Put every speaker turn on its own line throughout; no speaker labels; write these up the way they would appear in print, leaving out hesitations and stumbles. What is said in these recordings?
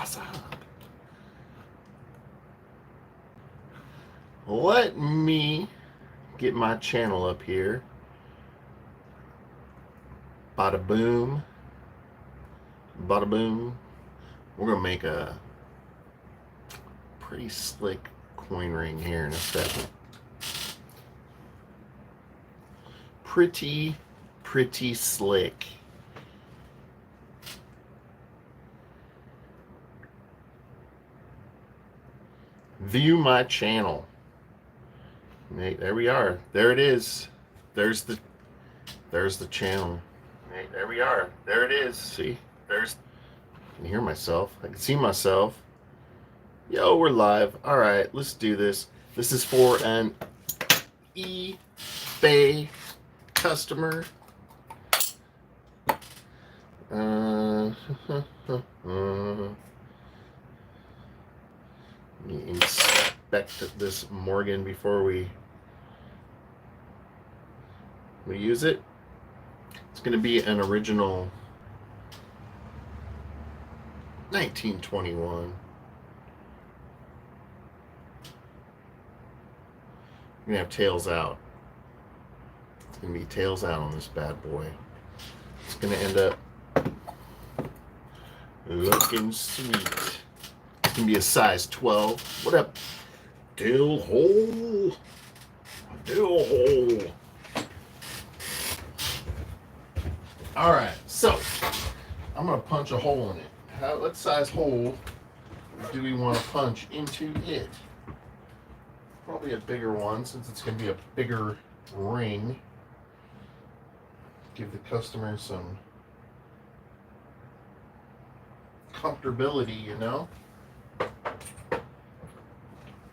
What's up? Let me get my channel up here. Bada boom. Bada boom. We're going to make a pretty slick coin ring here in a second. Pretty slick. View my channel. There we are. There it is. There's the channel. There we are. There it is. See? I can hear myself. I can see myself. Yo, we're live. All right, let's do this. This is for an eBay customer. Let me inspect this Morgan before we use it. It's going to be an original 1921. We're going to have tails out. It's going to be tails out on this bad boy. It's going to end up looking sweet. It can be a size 12. What up? Dill hole. Dill hole. All right, so I'm going to punch a hole in it. What size hole do we want to punch into it? Probably a bigger one, since it's going to be a bigger ring. Give the customer some comfortability, you know?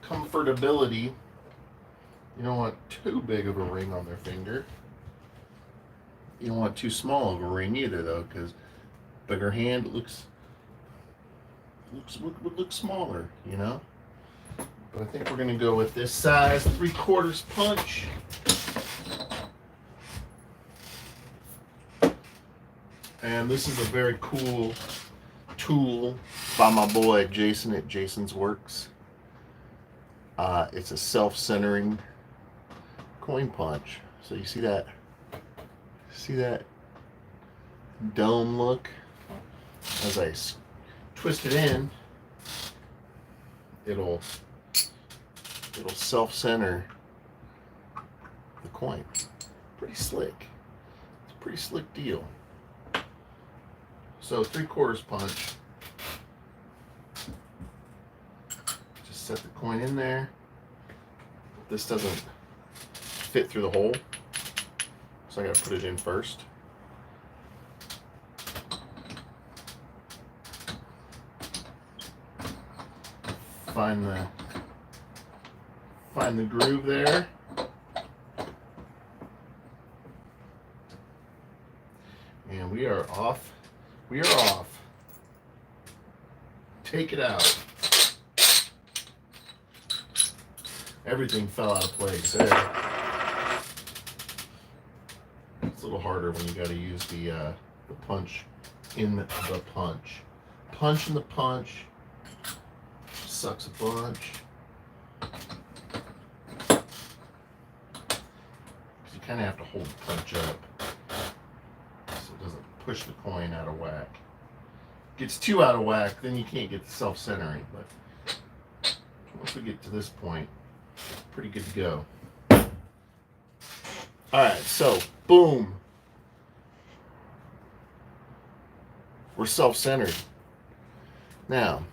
Comfortability. You don't want too big of a ring on their finger. You don't want too small of a ring either, though, because bigger hand would look smaller, you know. But I think we're gonna go with this size 3/4 punch. And this is a very cool tool by my boy Jason at Jason's Works. It's a self-centering coin punch. So you see that? See that dome look? As I twist it in, it'll self-center the coin. Pretty slick. It's a pretty slick deal. So 3/4 punch. Just set the coin in there. This doesn't fit through the hole, so I gotta put it in first. Find the groove there. And we are off. We are off. Take it out. Everything fell out of place there. It's a little harder when you got to use the punch in the punch. Punch in the punch. Sucks a bunch. You kind of have to hold the punch up so it doesn't push the coin out of whack. Gets too out of whack, then you can't get the self-centering. But once we get to this point, pretty good to go. All right, so boom, we're self-centered. Now,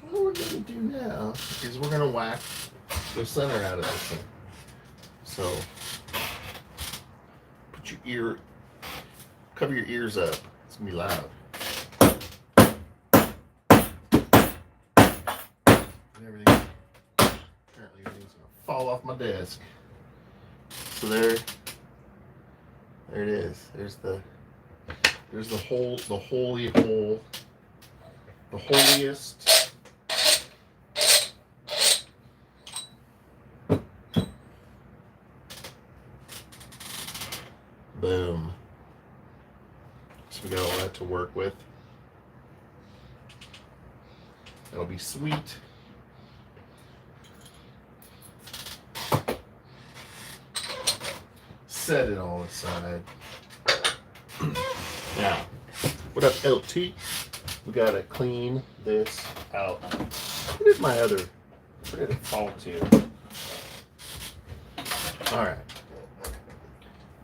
what we're gonna do now is we're gonna whack the center out of this thing. So put your cover your ears up. It's gonna be loud. Apparently everything's gonna fall off my desk. So there it is. There's the hole, the holy hole, the holiest. Boom. So we got all that to work with. That'll be sweet. Set it all aside. Now, what up, LT? We gotta clean this out. Where did my other? Where did it fall to? All right.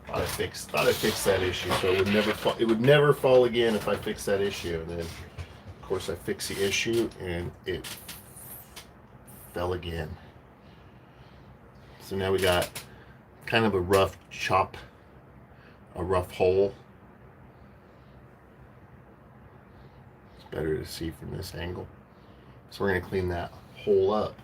Thought I fixed that issue, so it would never fall. It would never fall again if I fixed that issue. And then, of course, I fixed the issue, and it fell again. So now we got kind of a rough chop, a rough hole. It's better to see from this angle. So we're going to clean that hole up.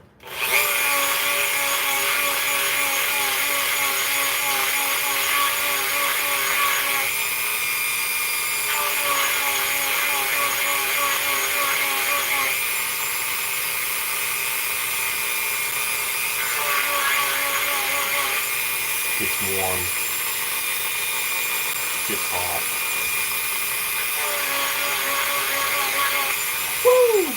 Gets warm. Gets hot. Woo!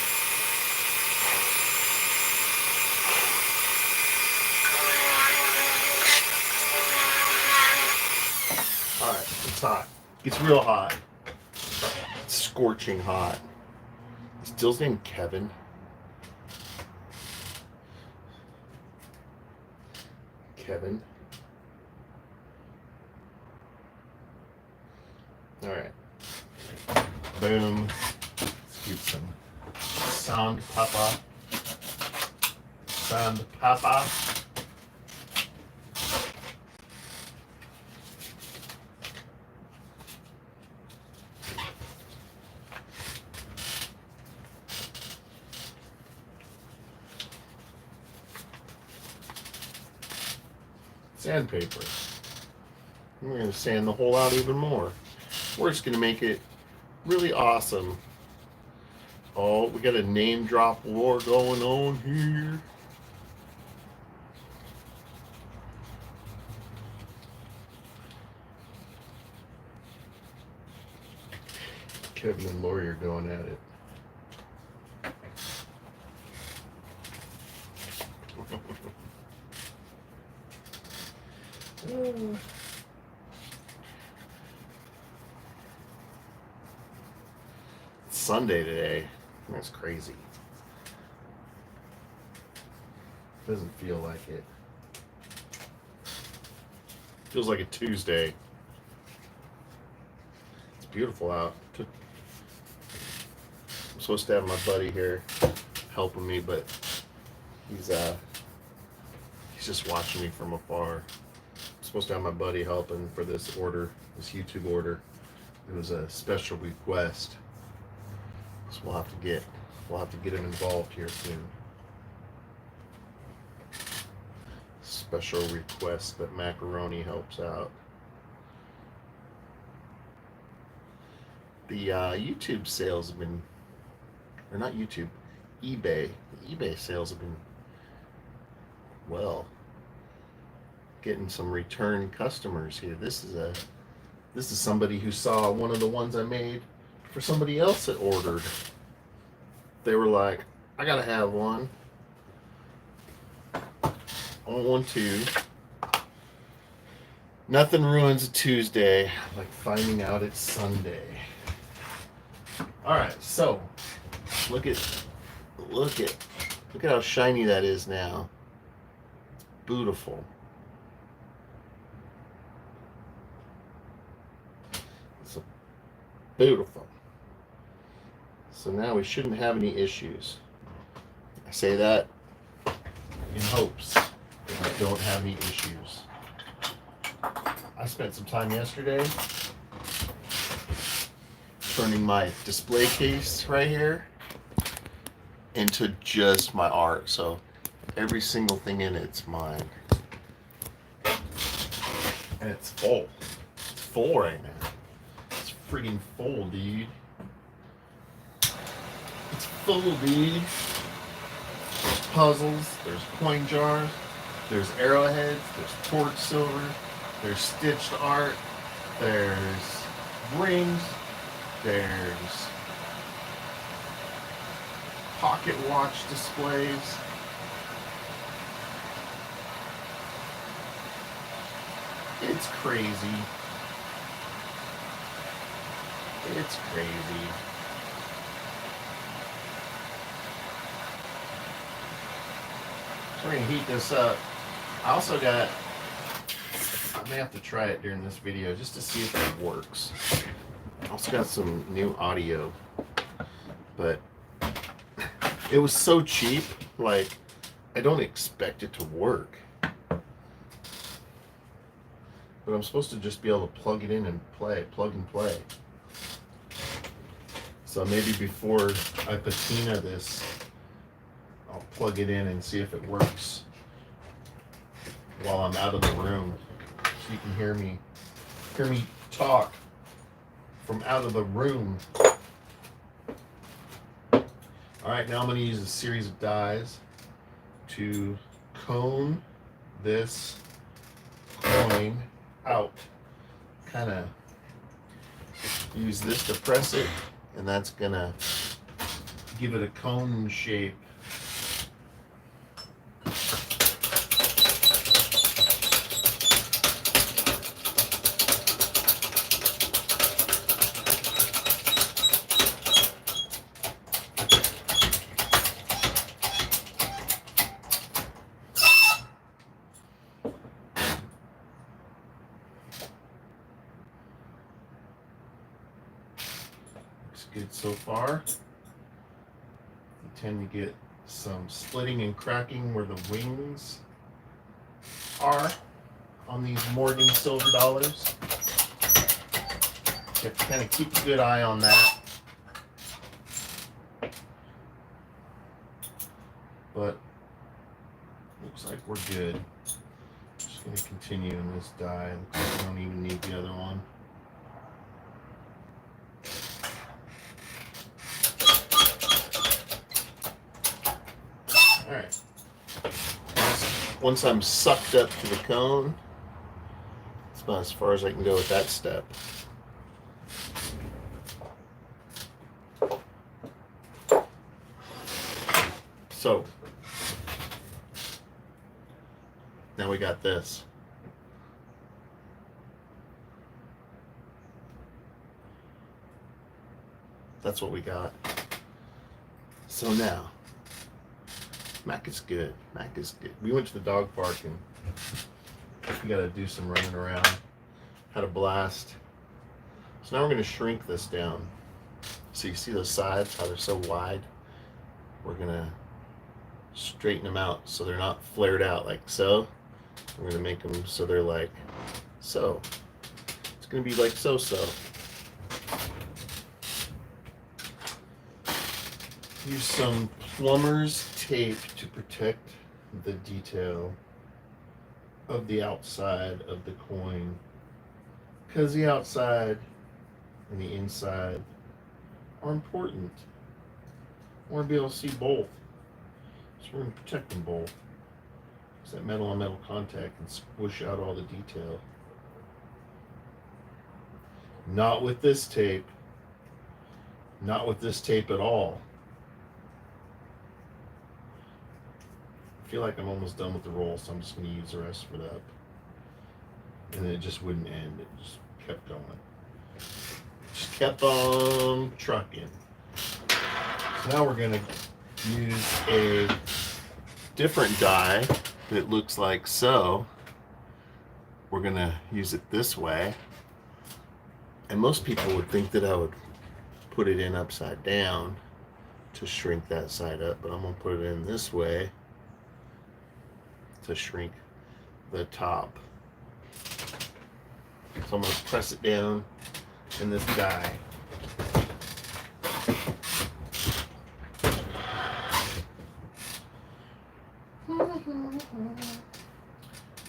Alright, it's hot. It's real hot. It's scorching hot. Is Dill's name Kevin? Kevin? Alright. Boom. Let's get some sound papa. Sound papa. Sandpaper. And we're going to sand the hole out even more. We're just going to make it really awesome. Oh, we got a name drop war going on here. Kevin and Lori are going at it. It's Sunday today. That's crazy. Doesn't feel like it. Feels like a Tuesday. It's beautiful out. I'm supposed to have my buddy here helping me, but he's just watching me from afar. I'm supposed to have my buddy helping for this order, this YouTube order. It was a special request, so we'll have to get him involved here soon. Special request that macaroni helps out. The YouTube sales have been, or not YouTube, eBay. The eBay sales have been, well, getting some return customers here. This is somebody who saw one of the ones I made for somebody else that ordered. They were like, I gotta have one. I want one too. Nothing ruins a Tuesday like finding out it's Sunday. Alright, so look at how shiny that is now. It's beautiful. It's beautiful. So now we shouldn't have any issues. I say that in hopes that I don't have any issues. I spent some time yesterday turning my display case right here into just my art. So every single thing in it's mine. And it's full. It's full right now. It's freaking full, dude. It's full, dude. There's puzzles, there's coin jars, there's arrowheads, there's torch silver, there's stitched art, there's rings, There's pocket watch displays. It's crazy. It's crazy. So we're gonna heat this up. I also got, I may have to try it during this video just to see if it works. I also got some new audio, but it was so cheap, like I don't expect it to work. But I'm supposed to just be able to plug it in and play, plug and play. So maybe before I patina this, I'll plug it in and see if it works while I'm out of the room, so you can hear me talk from out of the room. All right, now I'm going to use a series of dies to cone this coin out. Kind of use this to press it, and that's going to give it a cone shape. Good so far. You tend to get some splitting and cracking where the wings are on these Morgan silver dollars. You have to kind of keep a good eye on that. But looks like we're good. Just going to continue in this die. Looks like we don't even need the other one. All right. Once I'm sucked up to the cone, that's about as far as I can go with that step. So now we got this. That's what we got. So now, Mac is good. Mac is good. We went to the dog park and we got to do some running around. Had a blast. So now we're going to shrink this down. So you see those sides, how they're so wide? We're going to straighten them out so they're not flared out like so. We're going to make them so they're like so. It's going to be like so-so. Use some plumber's tape to protect the detail of the outside of the coin, because the outside and the inside are important. I want to be able to see both, so we're going to protect them both, because that metal on metal contact can squish out all the detail. Not with this tape. Not with this tape at all. I feel like I'm almost done with the roll, so I'm just going to use the rest of it up. And it just wouldn't end. It just kept going. Just kept on trucking. So now we're going to use a different die that looks like so. We're going to use it this way. And most people would think that I would put it in upside down to shrink that side up, but I'm going to put it in this way to shrink the top. So I'm going to press it down in this die.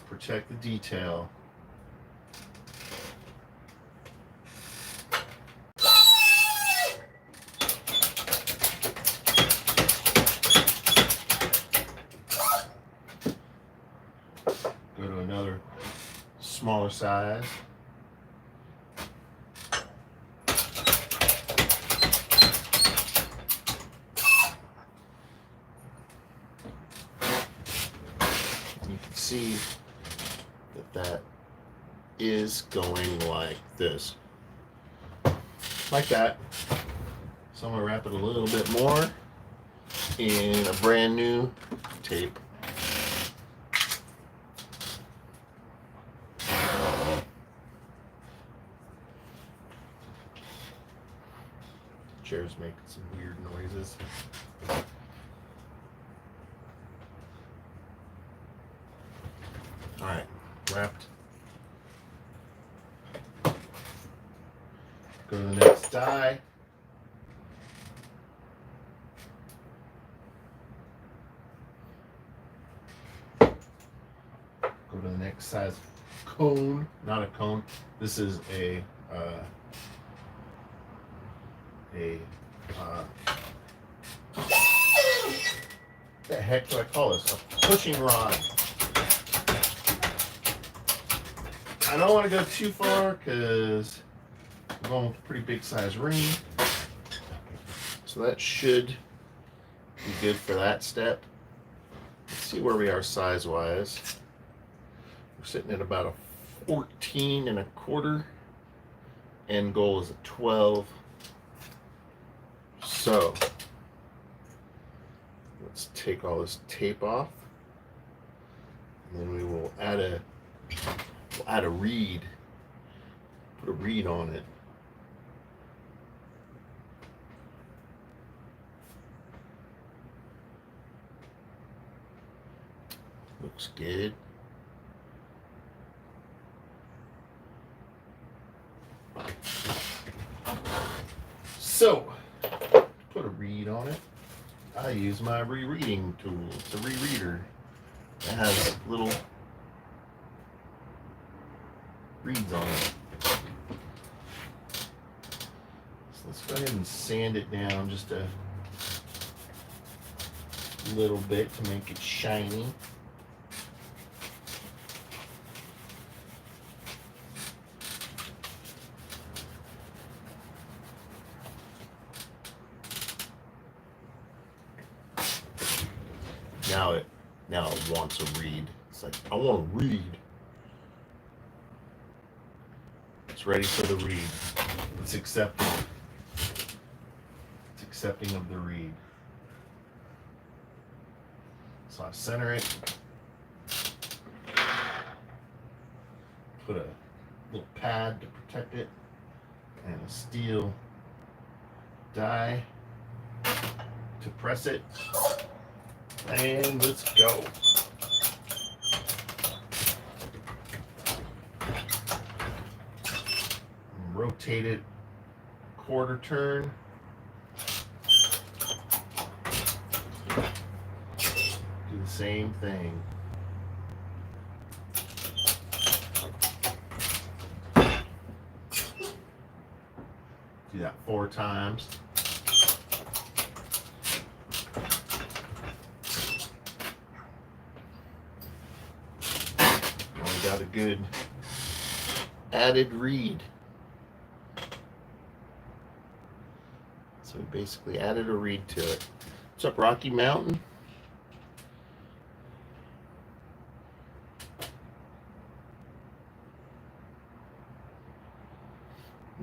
Protect the detail. Go to another smaller size. see that is going like this. Like that. So I'm going to wrap it a little bit more in a brand new tape. Chair's making some weird noises. All right, wrapped. Go to the next die. Go to the next size cone, not a cone. This is a the heck do I call this? A pushing rod. I don't want to go too far because I'm going with a pretty big size ring. So that should be good for that step. Let's see where we are size wise. We're sitting at about a 14 and a quarter. End goal is a 12. So let's take all this tape off, and then we will add a reed. Put a reed on it. Looks good. So, put a reed on it. I use my rereading tool. It's a rereader. It has little reeds on it. So let's go ahead and sand it down just a little bit to make it shiny. Now it wants a read. It's like, I want to read. It's ready for the read. It's accepting. It's accepting of the read. So I center it. Put a little pad to protect it. And a steel die to press it. And let's go. Rotate it quarter turn. Do the same thing. Do that 4 times. Got a good added reed. So we basically added a reed to it. What's up, Rocky Mountain?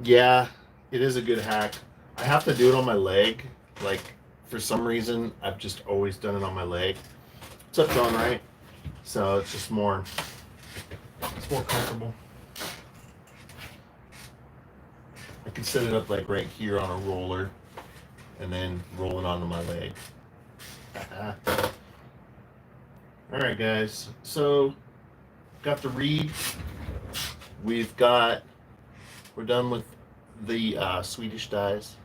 Yeah, it is a good hack. I have to do it on my leg. Like, for some reason, I've just always done it on my leg. What's up, John Wright? So it's just more comfortable. I can set it up like right here on a roller and then roll it onto my leg. All right, guys. So got the reed. We're done with the Swedish dies.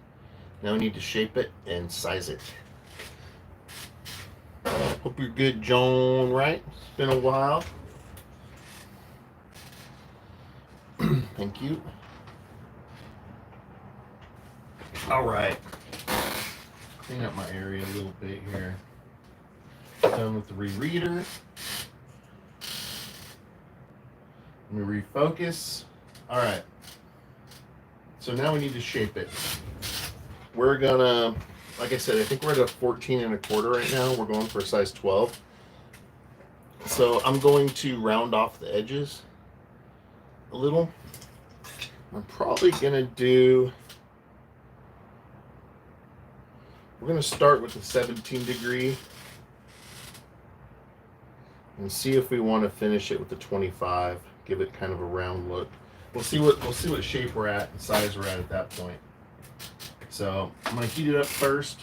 Now we need to shape it and size it. Hope you're good, John Wright. It's been a while. Thank you. All right. Clean up my area a little bit here. Done with the rereader. Let me refocus. All right. So now we need to shape it. We're gonna, like I said, I think we're at a 14 and a quarter right now. We're going for a size 12. So I'm going to round off the edges a little. I'm probably gonna do, we're gonna start with the 17 degree and see if we want to finish it with the 25. Give it kind of a round look. We'll see what shape we're at and size we're at that point. So I'm gonna heat it up first.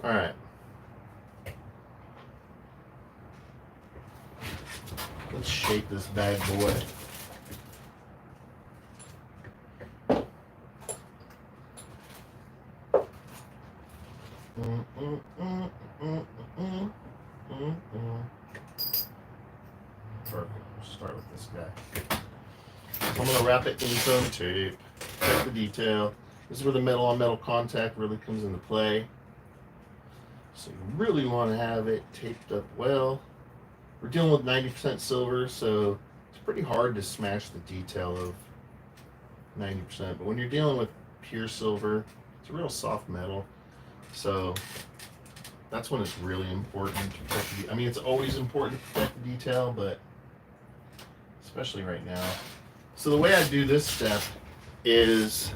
All right. Let's shape this bad boy. Perfect. We'll start with this guy. So I'm going to wrap it in some tape. Check the detail. This is where the metal on metal contact really comes into play. So you really want to have it taped up well. We're dealing with 90% silver, so it's pretty hard to smash the detail of 90%. But when you're dealing with pure silver, it's a real soft metal. So that's when it's really important to protect the, I mean, it's always important to protect the detail, but especially right now. So the way I do this step is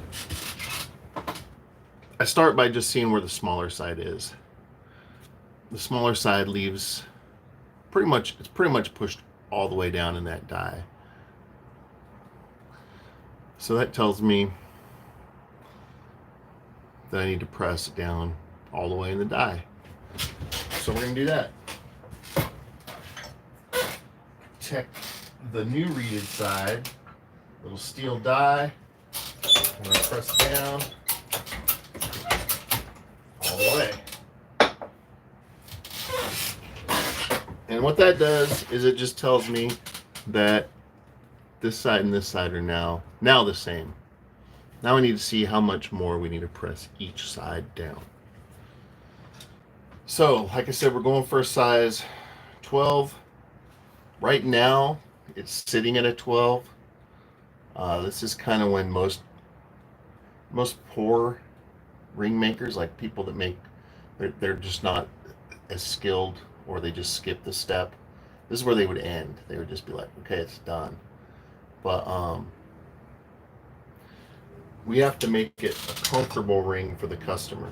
I start by just seeing where the smaller side is. The smaller side leaves it's pretty much pushed all the way down in that die. So that tells me that I need to press it down all the way in the die. So we're gonna do that. Check the new reeded side, little steel die. I'm gonna press down all the way. And what that does is it just tells me that this side and this side are now the same. Now we need to see how much more we need to press each side down. So, like I said, we're going for a size 12. Right now, it's sitting at a 12. This is kind of when most poor ring makers, like people that make, they're just not as skilled, or they just skip the step. This is where they would end. They would just be like, okay, it's done. But we have to make it a comfortable ring for the customer.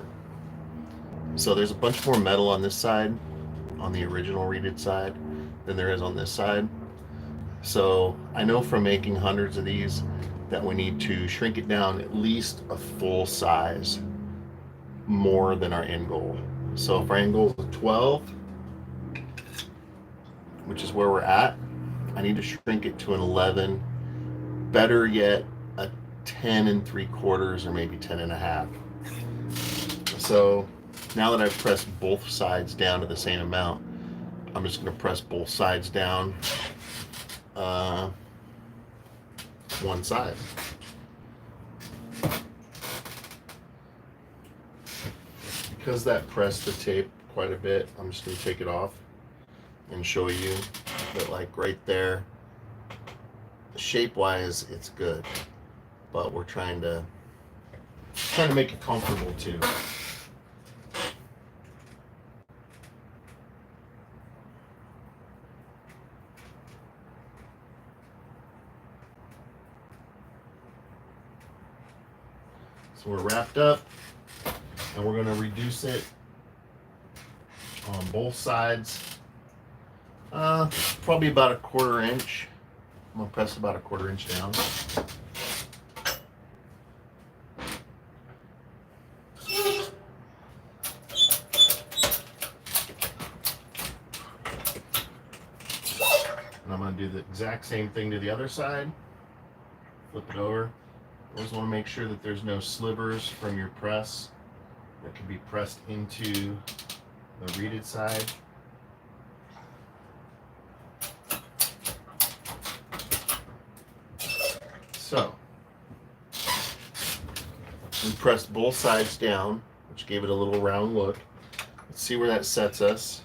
So there's a bunch more metal on this side, on the original reeded side, than there is on this side. So I know from making hundreds of these that we need to shrink it down at least a full size more than our end goal. So if our end goal is 12, which is where we're at, I need to shrink it to an 11, better yet a 10 3/4 or maybe 10 1/2. So now that I've pressed both sides down to the same amount, I'm just going to press both sides down one side. Because that pressed the tape quite a bit, I'm just going to take it off and show you that, like right there, shape wise it's good, but we're trying to make it comfortable too. So we're wrapped up, and we're going to reduce it on both sides. Probably about a 1/4 inch. I'm going to press about a 1/4 inch down. And I'm going to do the exact same thing to the other side. Flip it over. Always want to make sure that there's no slivers from your press that can be pressed into the reeded side. So, we pressed both sides down, which gave it a little round look. Let's see where that sets us.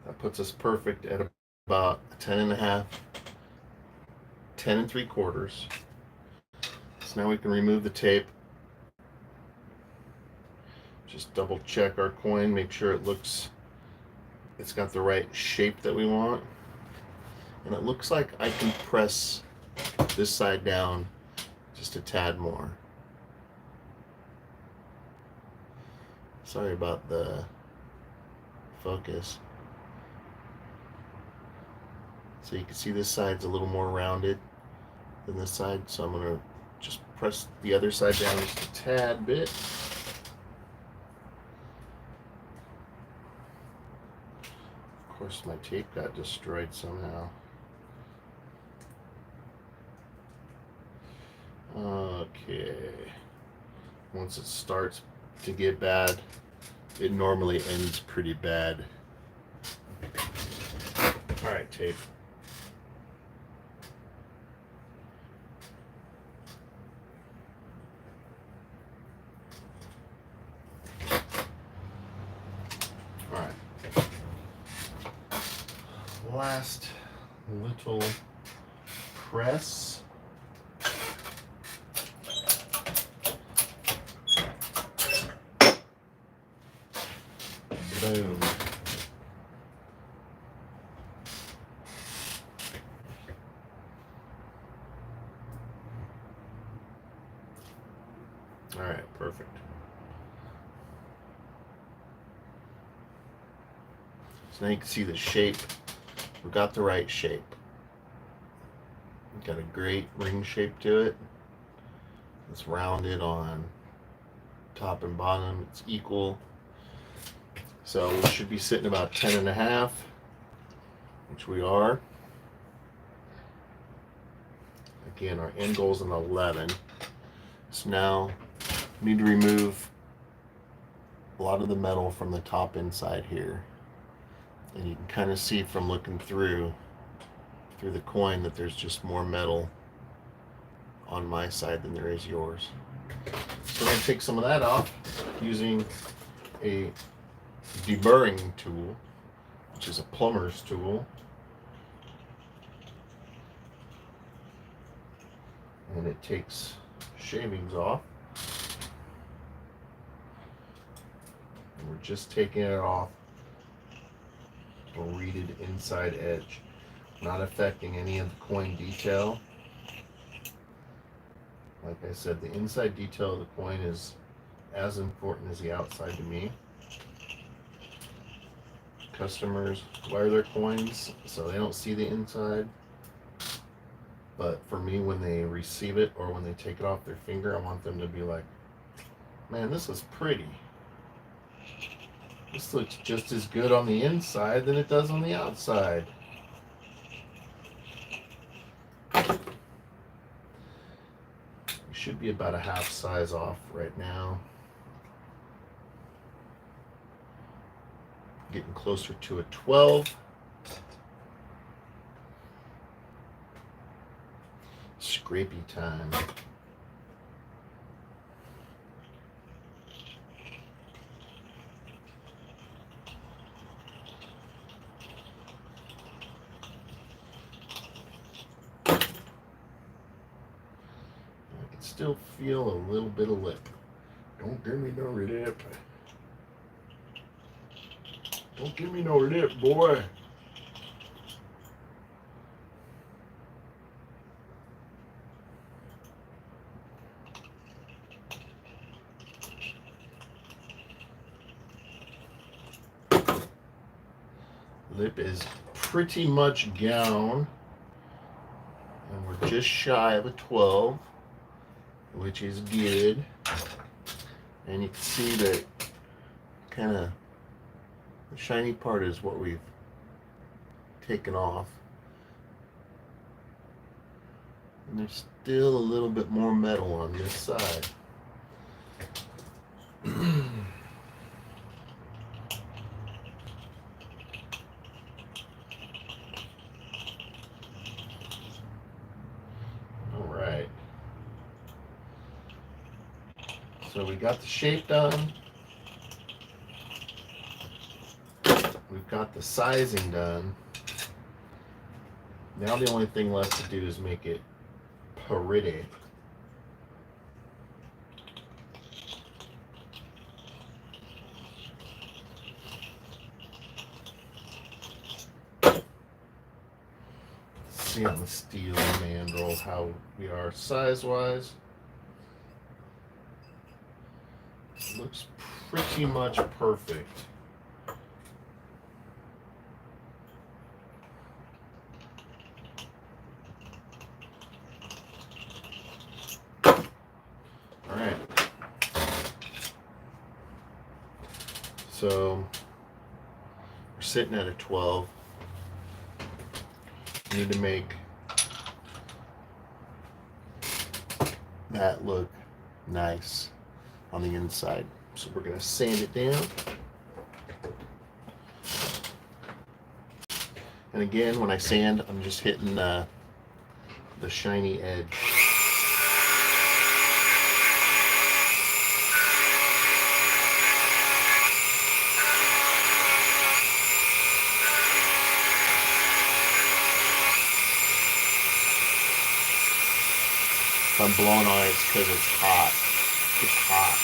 That puts us perfect at about 10.5, 10 3/4. So now we can remove the tape. Just double check our coin, make sure it's got the right shape that we want. And it looks like I can press this side down just a tad more. Sorry about the focus. So you can see this side's a little more rounded than this side, so I'm going to just press the other side down just a tad bit. Of course, my tape got destroyed somehow. Okay. Once it starts to get bad, it normally ends pretty bad. All right, tape. All right. Last little press. Boom. All right, perfect. So now you can see the shape. We got the right shape. Got a great ring shape to it. It's rounded on top and bottom. It's equal. So we should be sitting about 10.5, which we are. Again, our end goal is an 11. So now we need to remove a lot of the metal from the top inside here. And you can kind of see from looking through the coin that there's just more metal on my side than there is yours. So I'm going to take some of that off using a deburring tool, which is a plumber's tool. And it takes shavings off. And we're just taking it off the reeded inside edge, not affecting any of the coin detail. Like I said, the inside detail of the coin is as important as the outside to me. Customers wear their coins so they don't see the inside. But for me, when they receive it or when they take it off their finger, I want them to be like, man, this is pretty. This looks just as good on the inside than it does on the outside. We should be about a half size off right now. Getting closer to a 12. Scrapey time. I can still feel a little bit of lip. Don't give me no lip. Don't give me no lip, boy. Lip is pretty much gone. And we're just shy of a 12, which is good. And you can see that kind of the shiny part is what we've taken off. And there's still a little bit more metal on this side. Alright. So we got the shape done. We've got the sizing done. Now the only thing left to do is make it pretty. See on the steel mandrel how we are size-wise. Looks pretty much perfect. Alright. So we're sitting at a 12. We need to make that look nice on the inside. So we're going to sand it down. And again, when I sand, I'm just hitting the shiny edge. If I'm blowing on it, it's because it's hot. It's hot.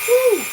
Woo!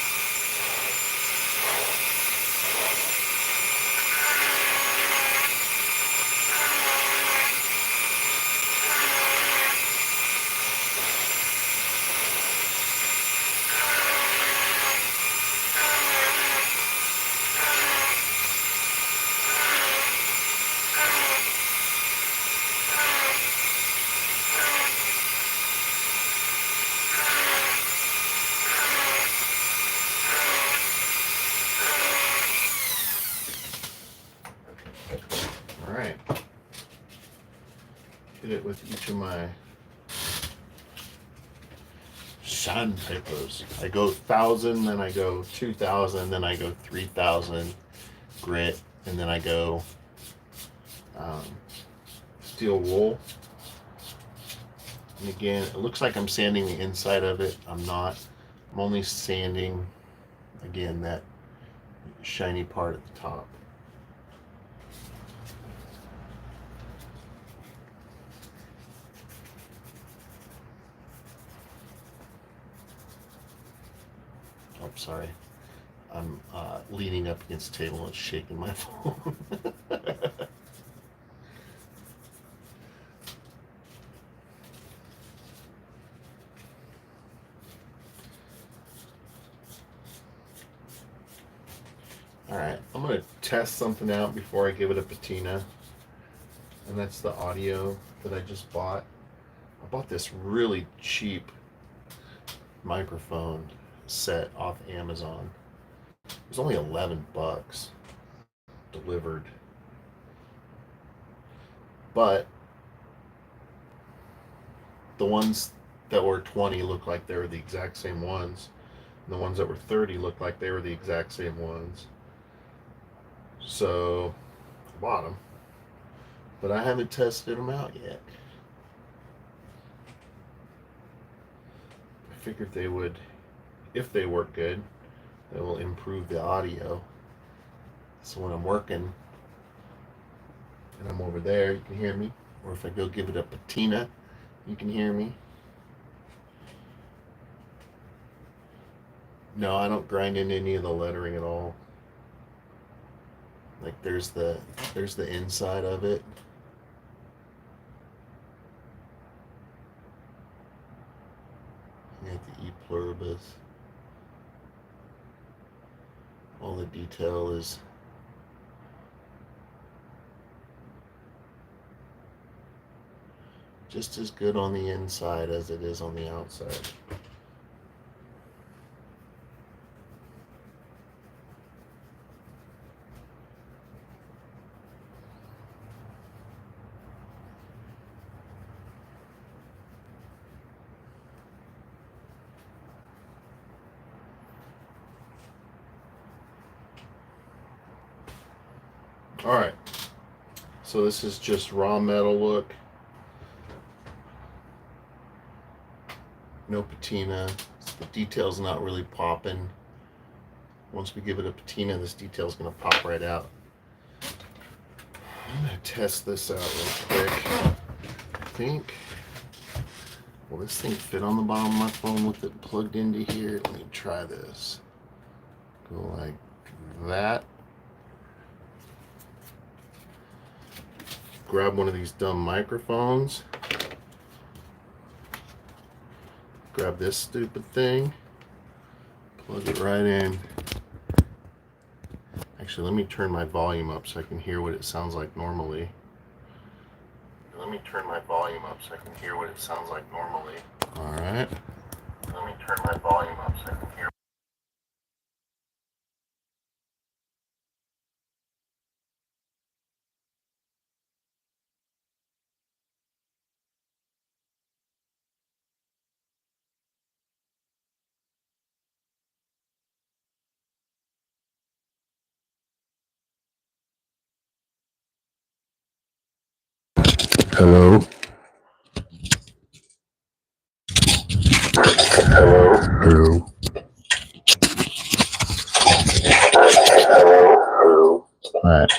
Alright. Hit it with each of my sandpapers. I go 1,000, then I go 2,000, then I go 3,000 grit, and then I go steel wool. And again, it looks like I'm sanding the inside of it. I'm not. I'm only sanding, again, that shiny part at the top. Oh, sorry. I'm leaning up against the table and shaking my phone. Alright, I'm going to test something out before I give it a patina. And that's the audio that I just bought. I bought this really cheap microphone set off Amazon. It was only 11 bucks delivered. But the ones that were 20 looked like they were the exact same ones. And the ones that were 30 looked like they were the exact same ones. So I bought them. But I haven't tested them out yet. I figured they would, if they work good, they will improve the audio. So when I'm working and I'm over there, you can hear me. Or if I go give it a patina, you can hear me. No, I don't grind in any of the lettering at all. Like there's the inside of it. You got the E pluribus. All the detail is just as good on the inside as it is on the outside. All right. So this is just raw metal look. No patina. The detail's not really popping. Once we give it a patina, this detail's gonna pop right out. I'm gonna test this out real quick. I think. Will this thing fit on the bottom of my phone with it plugged into here? Let me try this. Go like that. Grab one of these dumb microphones. Grab this stupid thing. Plug it right in. Actually, let me turn my volume up so I can hear what it sounds like normally. Let me turn my volume up so I can hear what it sounds like normally. All right. Let me turn my volume up so I can hear. Hello. Hello. Hello. Hello. All right.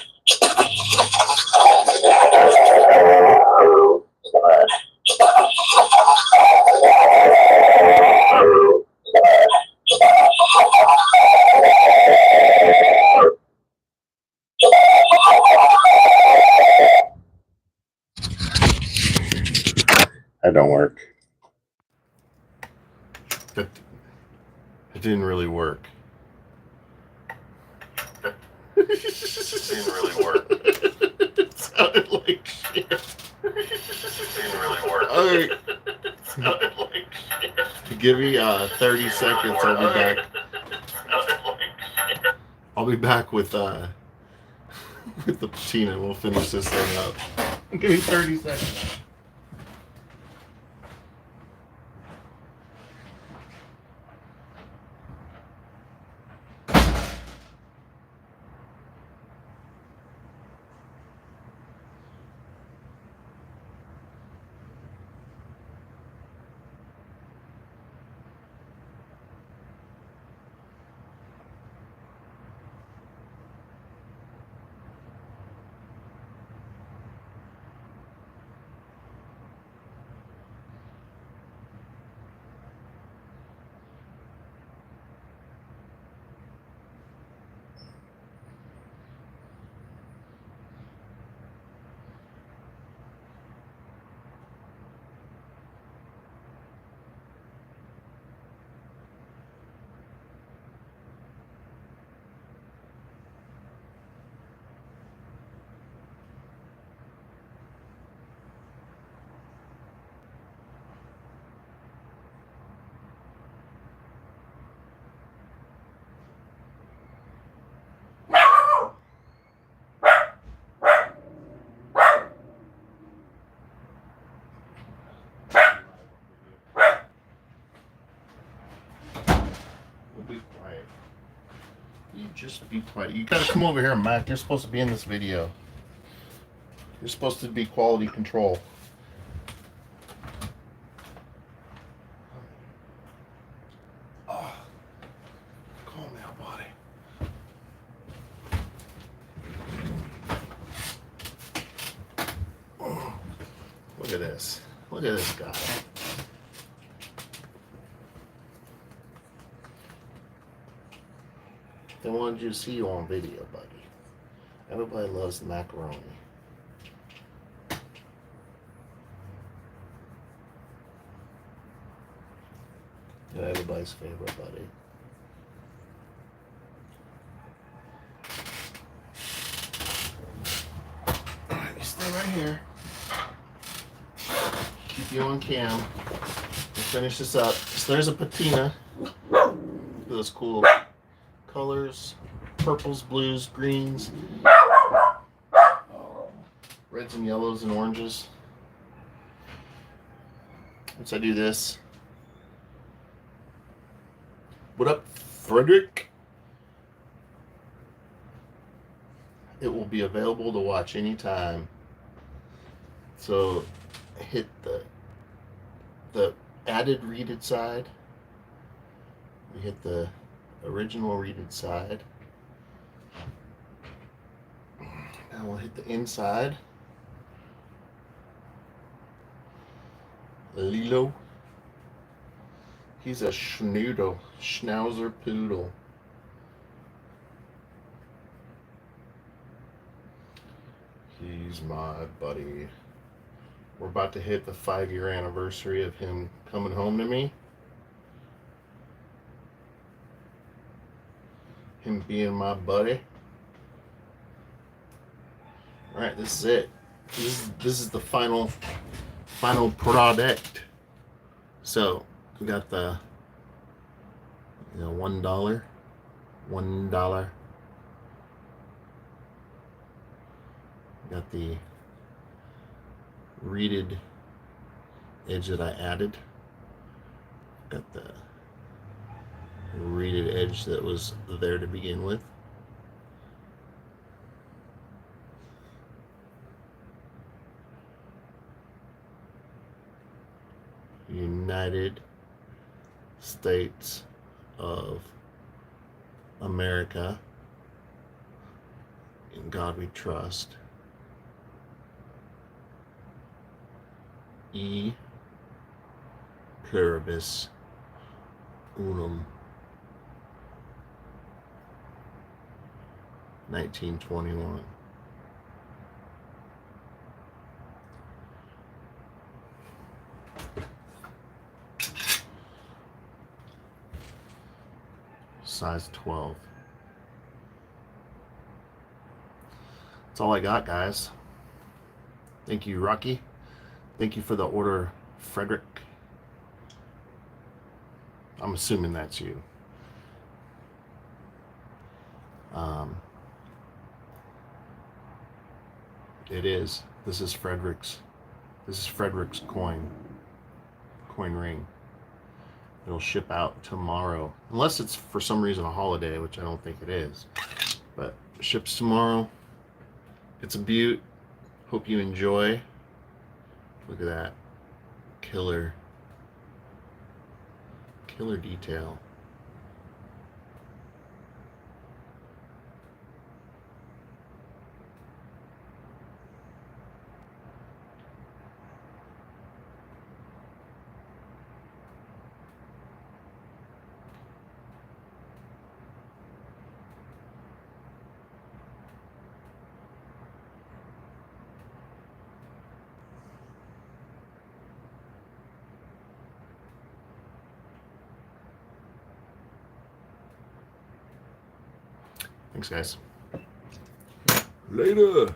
That don't work. It didn't really work. It didn't really work. It sounded like shit. It didn't really work. All right. It sounded like shit. Give me 30 seconds. I'll be back. I'll be back with the patina. We'll finish this thing up. Give me 30 seconds. Be quiet. You just be quiet. You gotta come over here, Mac. You're supposed to be in this video. You're supposed to be quality control. Oh, calm down, buddy. Oh, look at this. Look at this guy. They wanted you to see you on video, buddy. Everybody loves the macaroni. You're everybody's favorite, buddy. Alright, you stay right here. Keep you on cam. We'll finish this up. So there's a patina. Look at those cool colors. Purples, blues, greens. Reds and yellows and oranges. Once I do this. What up, Frederick? It will be available to watch anytime. So hit the added reeded side. We hit the original reeded side. Now we'll hit the inside. Lilo. He's a schnoodle, schnauzer poodle. He's my buddy. We're about to hit the 5-year anniversary of him coming home to me. Him being my buddy. Alright, this is it. This is the final product. So we got the $1. Got the reeded edge that I added. Got the reeded edge that was there to begin with. United States of America. In God we trust. E pluribus unum. 1921. Size 12. That's all I got, guys. Thank you, Rocky. Thank you for the order, Frederick. I'm assuming that's you. It is. This is Frederick's coin ring. It'll ship out tomorrow, unless it's for some reason a holiday, which I don't think it is. But it ships tomorrow. It's a beaut. Hope you enjoy. Look at that. Killer detail. Thanks, guys.
Later.